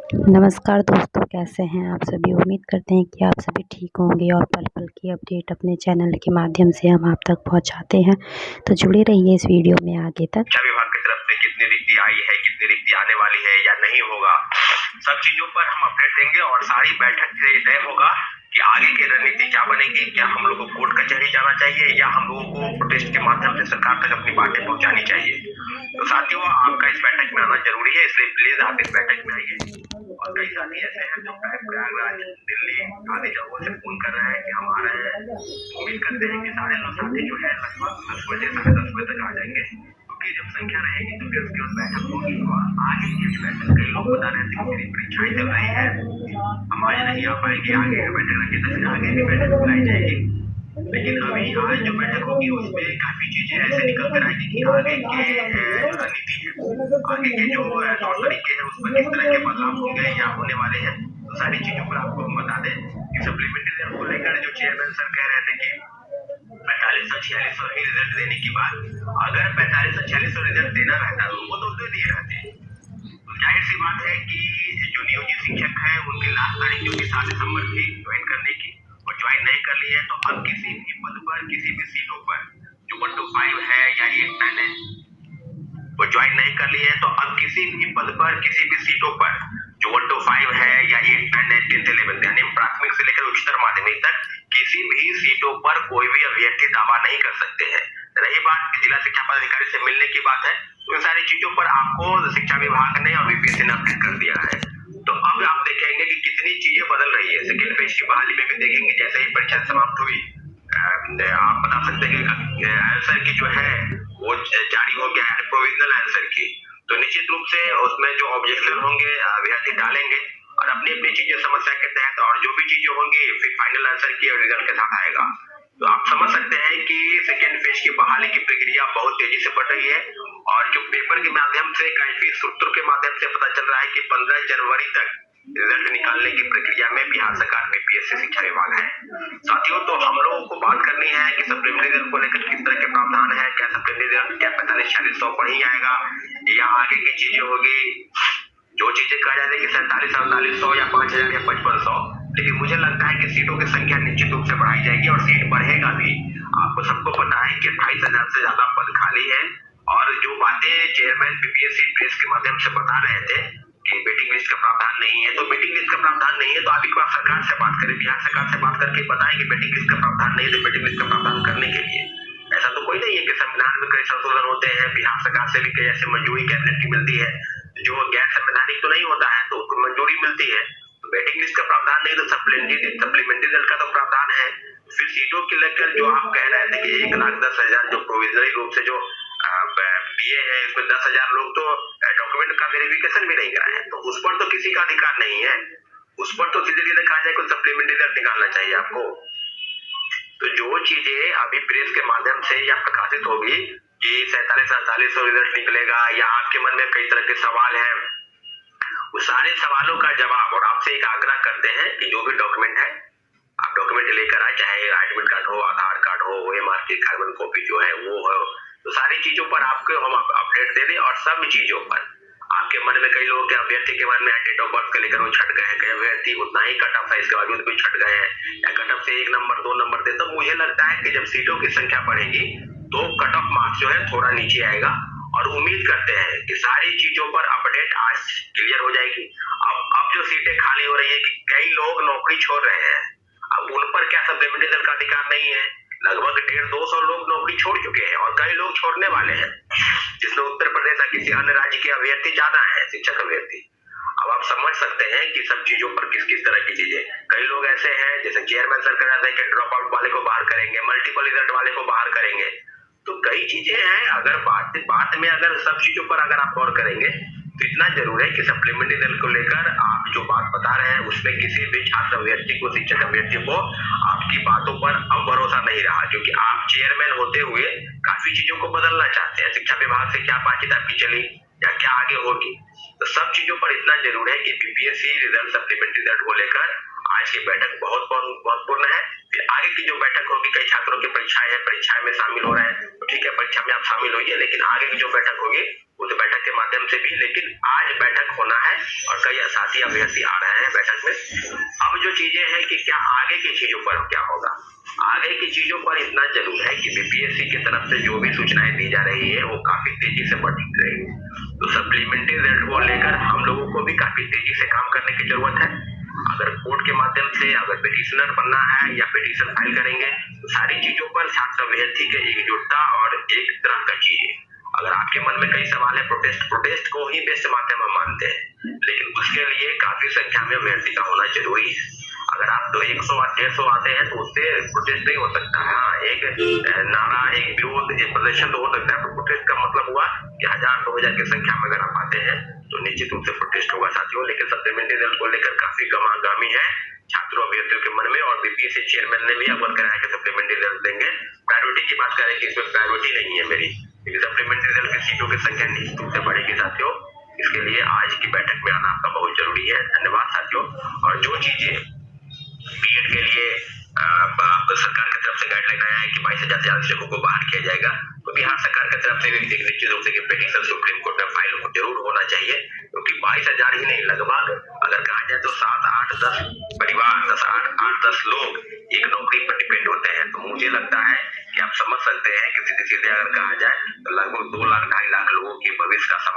नमस्कार दोस्तों, कैसे हैं आप सभी। उम्मीद करते हैं कि आप सभी ठीक होंगे और पल-पल की अपडेट अपने चैनल के माध्यम से हम आप तक पहुंचाते हैं। तो जुड़े रहिए इस वीडियो में आगे तक। शिक्षा विभाग की तरफ से कितनी रिक्ति आई है, कितनी रिक्ति आने वाली है या नहीं होगा, सब चीजों पर हम अपडेट देंगे और सारी बैठक से तय होगा कि आगे की रणनीति क्या बनेगी। क्या हम लोगों को कोर्ट कचहरी जाना चाहिए या हम लोगों को प्रोटेस्ट के माध्यम से सरकार तक अपनी बातें पहुंचानी चाहिए। तो साथियों, आपका इस बैठक में आना जरूरी है, इसलिए प्लीज आप इस बैठक में आइए। और कई साथी ऐसे हैं जो प्रयागराज, दिल्ली आदि जगहों से फोन कर रहे हैं कि हम आ रहे हैं। उम्मीद करते हैं कि सारे लोग साथी जो है लगभग 10 बजे 10:30 बजे तक आ जाएंगे, क्योंकि जब संख्या रहेगी तो फिर उसके बाद बैठक होगी। और आगे की भी बैठक, कई लोग बता रहे थे कि मेरी परीक्षाएं चल रही है, हम आज नहीं आ पाएंगे, आगे बैठक रखी तो फिर आगे भी बैठक बुलाई जाएगी। लेकिन अभी आज जो बैठक होगी उसमें काफी चीजें ऐसे निकल कर आएगी कि आगे के जो रणनीति है, आगे के जो तौर तरीके हैं, उसमें किस तरह के बदलाव होंगे या होने वाले हैं। तो सारी चीजों पर आपको हम बता दें कि सप्लीमेंट्री रिजल्ट को लेकर जो चेयरमैन सर कह रहे थे कि 4500 ही रिजल्ट देने की बात, अगर 4500 रिजल्ट देना रहता तो वो तो दे दिए रहते। तो जाहिर सी बात है कि जो नियोजित शिक्षक है उनकी लास्ट तारीख जो कि 7 दिसंबर थी ज्वाइन करने की, और ज्वाइन नहीं कर ली है, तो अब किसी भी पद पर, किसी भी सीटों पर जो 1 to 5 है या 8-10 है, वो ज्वाइन नहीं कर ली है, तो अब किसी भी पद पर, किसी भी सीटों पर जो 1 to 5 है या 8-10 है, 10th 11th यानी प्राथमिक से लेकर उच्चतर माध्यमिक तक किसी भी सीटों पर कोई भी अभ्यर्थी दावा नहीं कर सकते हैं। रही बात जिला शिक्षा पदाधिकारी से मिलने की बात है, तो इन सारी चीजों पर आपको शिक्षा विभाग ने और बीपीएससी ने अपडेट कर दिया है। तो अब आप देखेंगे कि कितनी चीजें बदल रही है। सेकेंड फेज की बहाली में भी देखेंगे, जैसे ही परीक्षा समाप्त हुई, आप बता सकते हैं कि आंसर की जो है वो जारी हो गया है, प्रोविजनल आंसर की। तो निश्चित रूप से उसमें जो ऑब्जेक्शन होंगे अभ्यर्थी डालेंगे और अपनी अपनी चीजें समस्या के तहत, और जो भी चीजें होंगी फिर फाइनल आंसर की और रिजल्ट के साथ आएगा। तो आप समझ सकते हैं कि सेकेंड फेज की बहाली की प्रक्रिया बहुत तेजी से बढ़ रही है। और जो पेपर के माध्यम से, काफी सूत्रों के माध्यम से पता चल रहा है कि 15 जनवरी तक रिजल्ट निकालने की प्रक्रिया में बिहार सरकार बीपीएससी शिक्षा विभाग है। साथियों, तो हम लोगों को बात करनी है कि सप्लीमेंट्री रिजल्ट को लेकर किस तरह के प्रावधान है। क्या सप्लीमेंट्री रिजल्ट क्या 45-4600 पर ही आएगा या आगे की चीजें होगी। जो चीजें कहा जाती है कि 47-4800 या 5000 या 5500, लेकिन मुझे लगता है कि सीटों की संख्या निश्चित रूप से बढ़ाई जाएगी और सीट बढ़ेगा भी। आपको सबको पता है कि 28,000 से ज्यादा पद खाली है। और जो बातें चेयरमैन बीपीएससी प्रेस के माध्यम से बता रहे थे कि वेटिंग लिस्ट का प्रावधान नहीं है, तो वेटिंग लिस्ट का प्रावधान नहीं है तो आप एक बार सरकार से बात करें, बिहार सरकार से बात करके बताएं कि वेटिंग लिस्ट का प्रावधान नहीं है, तो वेटिंग लिस्ट का प्रावधान करने के लिए ऐसा तो कोई नहीं है कि संविधान में कई संशोधन होते हैं, बिहार सरकार से भी कई ऐसे मंजूरी कैबिनेट की मिलती है जो गैर संवैधानिक तो नहीं होता है, तो उसको मंजूरी मिलती है। तो वेटिंग लिस्ट का प्रावधान नहीं, तो सप्लीमेंट्री रिजल्ट का तो प्रावधान है। फिर सीटों के लेकर जो आप कह रहे थे कि 1,10,000 जो प्रोविजनली रूप से जो बीए है, इसमें 10,000 लोग तो डॉक्यूमेंट का वेरिफिकेशन भी नहीं कराए हैं, तो उस पर तो किसी का अधिकार नहीं है। उस पर तो सीधे सीधे कहा जाए कि सप्लीमेंट्री रिजल्ट निकालना चाहिए आपको। तो जो चीजें अभी प्रेस के माध्यम से या प्रकाशित होगी कि 47-4800 रिजल्ट निकलेगा, या आपके मन में कई तरह के सवाल हैं, उस सारे सवालों का जवाब, और आपसे एक आग्रह करते हैं कि जो भी डॉक्यूमेंट है आप डॉक्यूमेंट लेकर आए, चाहे एडमिट कार्ड हो, आधार कार्ड हो, एमआरसी कार्बन कॉपी जो है वो हो, तो सारी चीजों पर आपको हम अपडेट दे दें। और सब चीजों पर आपके मन में, कई लोगों के अभ्यर्थी के मन में डेट ऑफ बर्थ को लेकर वो छट गए हैं, कई अभ्यर्थी उतना ही कट ऑफ है इसके बावजूद भी छट गए हैं, या कट ऑफ से 1 नंबर 2 नंबर थे। तो मुझे लगता है कि जब सीटों की संख्या बढ़ेगी तो कट ऑफ मार्क्स जो है थोड़ा नीचे आएगा, और उम्मीद करते हैं कि सारी चीजों पर अपडेट आज क्लियर हो जाएगी। अब जो सीटें खाली हो रही है कि कई लोग नौकरी छोड़ रहे हैं, अब उन पर क्या सप्लीमेंट्री रिजल्ट का अधिकार नहीं है। लगभग 150-200 लोग नौकरी छोड़ चुके हैं और कई लोग छोड़ने वाले हैं, जिसमें उत्तर प्रदेश या किसी अन्य राज्य के अभ्यर्थी ज्यादा है, शिक्षक अभ्यर्थी। अब आप समझ सकते हैं कि सब चीजों पर किस किस तरह की चीजें, कई लोग ऐसे हैं जैसे चेयरमैन सर कह रहे थे कि ड्रॉप आउट वाले को बाहर करेंगे, मल्टीपल रिजल्ट वाले को बाहर करेंगे। तो कई चीजें हैं, अगर बात में अगर सब चीजों पर अगर आप गौर करेंगे तो इतना जरूर है कि सप्लीमेंट्री रिजल्ट को लेकर आप जो बात बता रहे हैं उसमें किसी भी छात्र अभ्यर्थी को, शिक्षक अभ्यर्थी को आपकी बातों पर अब भरोसा नहीं रहा, क्योंकि आप चेयरमैन होते हुए काफी चीजों को बदलना चाहते हैं। शिक्षा विभाग से क्या बातचीत आपकी चली या क्या आगे होगी, तो सब चीजों पर इतना जरूर है कि बीपीएससी रिजल्ट, सप्लीमेंट्री रिजल्ट को लेकर आज की बैठक बहुत महत्वपूर्ण है। फिर आगे की जो बैठक होगी, कई छात्रों की परीक्षाएं हैं, परीक्षा में शामिल हो रहे हैं, तो ठीक है, परीक्षा में आप शामिल होइए, लेकिन आगे की जो बैठक होगी उस बैठक के माध्यम से भी, लेकिन आज बैठक होना है और कई साथी अभ्यर्थी आ रहे हैं बैठक में। अब जो चीजें हैं कि क्या आगे की चीजों पर क्या होगा, आगे की चीजों पर इतना जरूर है कि बीपीएससी की तरफ से जो भी सूचनाएं दी जा रही है वो काफी तेजी से बढ़ रही है। तो सप्लीमेंट्री रिजल्ट को लेकर हम लोगों को भी काफी तेजी से काम करने की जरूरत है। अगर कोर्ट के माध्यम से अगर पिटिशनर बनना है या पिटिशन फाइल करेंगे, तो सारी चीजों पर छात्र अभ्यर्थी के एकजुटता और एक तरह का चीज, अगर आपके मन में कई सवाल है, प्रोटेस्ट को ही बेस्ट माध्यम हम मानते हैं, लेकिन उसके लिए काफी संख्या में अभ्यर्थी का होना जरूरी है। अगर आप तो 100-150 आते हैं तो उससे प्रोटेस्ट नहीं हो सकता है। हाँ, एक नारा, एक विरोध, एक प्रदर्शन तो हो सकता है, पर प्रोटेस्ट का मतलब हुआ कि 1000-2000 की संख्या में अगर आप आते हैं तो निश्चित रूप से प्रोटेस्ट होगा साथियों। लेकिन सप्लीमेंट्री रिजल्ट को लेकर काफी गमागमी है छात्रों अभ्यर्थियों के मन में, और बीपीएससी चेयरमैन ने भी अवगत कराया कि सप्लीमेंट्री रिजल्ट देंगे। प्रायोरिटी की बात करें कि इसमें प्रायोरिटी नहीं है मेरी, क्योंकि सप्लीमेंट्री रिजल्ट की सीटों की संख्या निश्चित रूप से बढ़ेगी साथियों। इसके लिए आज की बैठक में आना आपका बहुत जरूरी है। धन्यवाद साथियों। और जो चीजें बीएड के लिए सरकार की तरफ से गाइडलाइन आया है कि 22,000 से ज्यादा शिक्षकों को बाहर किया जाएगा, तो बिहार सरकार की तरफ से भी निश्चित रूप से पिटीशन सुप्रीम कोर्ट में फाइल जरूर होना चाहिए, क्योंकि 22,000 ही नहीं, लगभग अगर कहा जाए तो 7, 8, 10 परिवार, 10 लोग एक नौकरी पर डिपेंड होते हैं। तो मुझे लगता है कि आप समझ सकते हैं कि सीधे सीधे अगर कहा जाए तो लगभग 2 लाख 2.5 लाख लोगों के भविष्य का सवाल